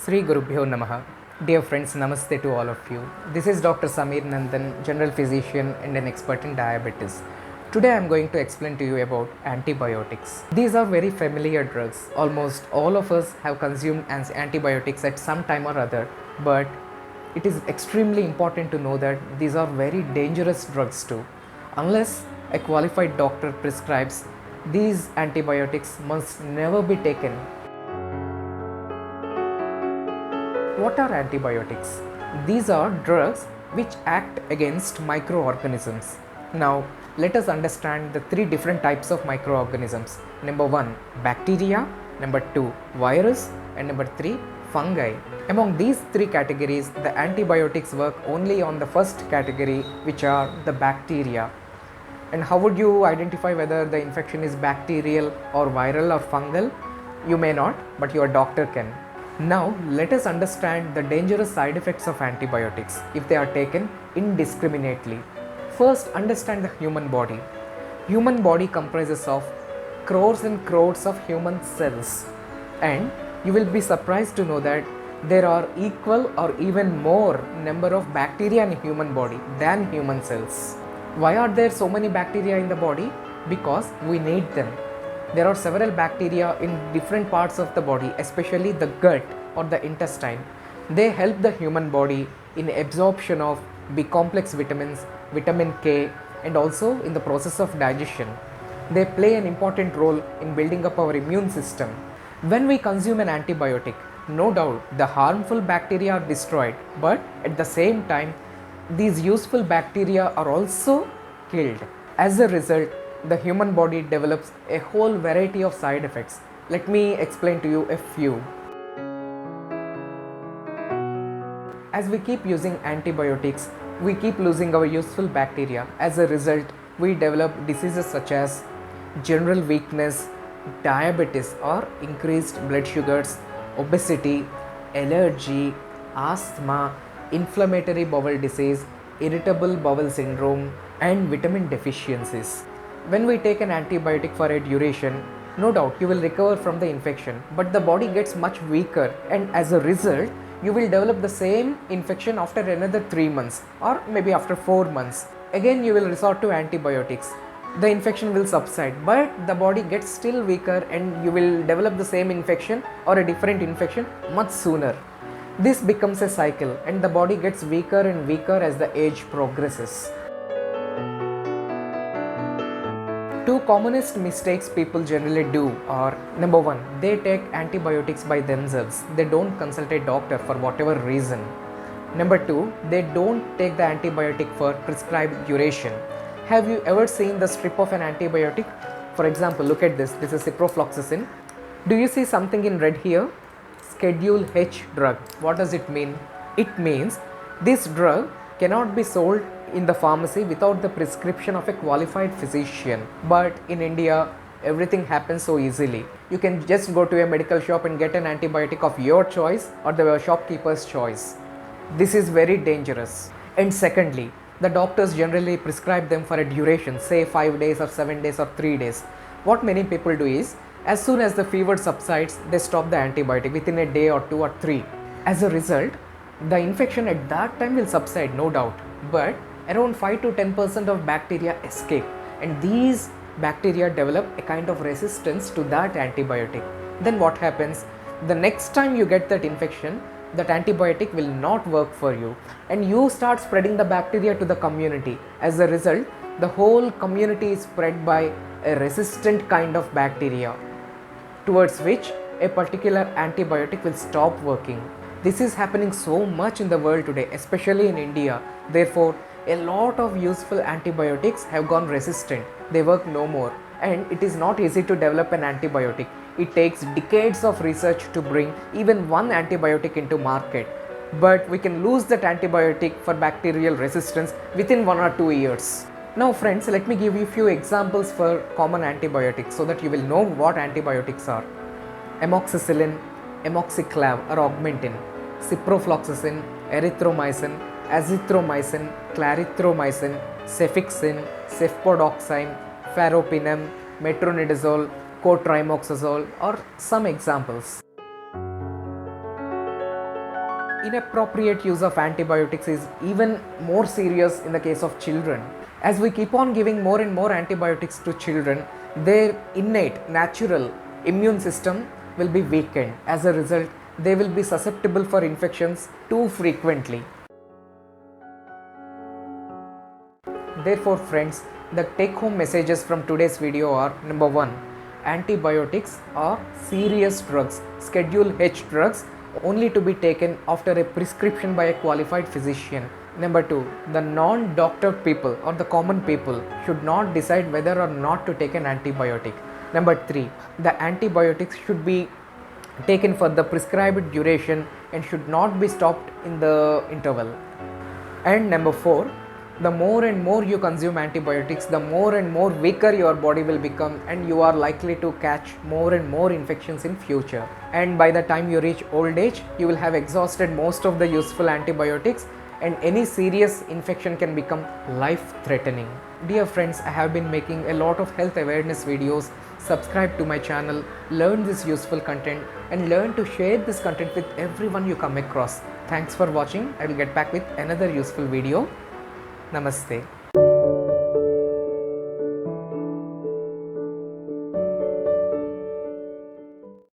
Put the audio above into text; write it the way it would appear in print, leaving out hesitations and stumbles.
Sri Gurubhyo Namaha. Dear friends, Namaste to all of you. This is Dr. Samir Nandan, general physician and an expert in diabetes. Today I am going to explain to you about antibiotics. These are very familiar drugs. Almost all of us have consumed antibiotics at some time or other, but it is extremely important to know that these are very dangerous drugs too. Unless a qualified doctor prescribes, these antibiotics must never be taken. What are antibiotics? These are drugs which act against microorganisms. Now, let us understand the three different types of microorganisms. Number 1, bacteria. Number 2, virus. And number 3, fungi. Among these three categories, the antibiotics work only on the first category, which are the bacteria. And how would you identify whether the infection is bacterial or viral or fungal? You may not, but your doctor can. Now, let us understand the dangerous side effects of antibiotics if they are taken indiscriminately. First, understand the human body. Human body comprises of crores and crores of human cells, and you will be surprised to know that there are equal or even more number of bacteria in human body than human cells. Why are there so many bacteria in the body? Because we need them. There are several bacteria in different parts of the body, especially the gut or the intestine. They help the human body in absorption of B complex vitamins, vitamin K, and also in the process of digestion. They play an important role in building up our immune system. When we consume an antibiotic, no doubt the harmful bacteria are destroyed, but at the same time, these useful bacteria are also killed. As a result, the human body develops a whole variety of side effects. Let me explain to you a few. As we keep using antibiotics, we keep losing our useful bacteria. As a result, we develop diseases such as general weakness, diabetes or increased blood sugars, obesity, allergy, asthma, inflammatory bowel disease, irritable bowel syndrome, and vitamin deficiencies. When we take an antibiotic for a duration, no doubt you will recover from the infection, but the body gets much weaker, and as a result, you will develop the same infection after another 3 months or maybe after 4 months. Again, you will resort to antibiotics. The infection will subside, but the body gets still weaker and you will develop the same infection or a different infection much sooner. This becomes a cycle and the body gets weaker and weaker as the age progresses. Two commonest mistakes people generally do are, number 1, they take antibiotics by themselves. They don't consult a doctor for whatever reason. Number 2, they don't take the antibiotic for prescribed duration. Have you ever seen the strip of an antibiotic? For example, look at this. This is ciprofloxacin. Do you see something in red here? Schedule H drug. What does it mean? It means this drug cannot be sold in the pharmacy without the prescription of a qualified physician. But in India, everything happens so easily. You can just go to a medical shop and get an antibiotic of your choice or the shopkeeper's choice. This is very dangerous. And secondly, the doctors generally prescribe them for a duration, say 5 days or 7 days or 3 days. What many people do is, as soon as the fever subsides, they stop the antibiotic within a day or 2 or 3. As a result, the infection at that time will subside, no doubt, but around 5 to 10% of bacteria escape, and these bacteria develop a kind of resistance to that antibiotic. Then what happens? The next time you get that infection, that antibiotic will not work for you, and you start spreading the bacteria to the community. As a result, the whole community is spread by a resistant kind of bacteria, towards which a particular antibiotic will stop working. This is happening so much in the world today, especially in India. Therefore, a lot of useful antibiotics have gone resistant. They work no more, and it is not easy to develop an antibiotic. It takes decades of research to bring even one antibiotic into market. But we can lose that antibiotic for bacterial resistance within 1 or 2 years. Now friends, let me give you a few examples for common antibiotics so that you will know what antibiotics are. Amoxicillin, amoxiclav or augmentin, ciprofloxacin, erythromycin, azithromycin, clarithromycin, cefixime, cefpodoxime, ferropinum, metronidazole, cotrimoxazole are some examples. Inappropriate use of antibiotics is even more serious in the case of children. As we keep on giving more and more antibiotics to children, their innate, natural immune system will be weakened. As a result, they will be susceptible for infections too frequently. Therefore, friends, the take-home messages from today's video are: number 1, antibiotics are serious drugs, Schedule H drugs, only to be taken after a prescription by a qualified physician. Number 2, the non-doctor people or the common people should not decide whether or not to take an antibiotic. Number 3, the antibiotics should be taken for the prescribed duration and should not be stopped in the interval. And number 4, the more and more you consume antibiotics, the more and more weaker your body will become, and you are likely to catch more and more infections in future. And by the time you reach old age, you will have exhausted most of the useful antibiotics, and any serious infection can become life-threatening. Dear friends, I have been making a lot of health awareness videos. Subscribe to my channel, learn this useful content, and learn to share this content with everyone you come across. Thanks for watching. I will get back with another useful video. Namaste.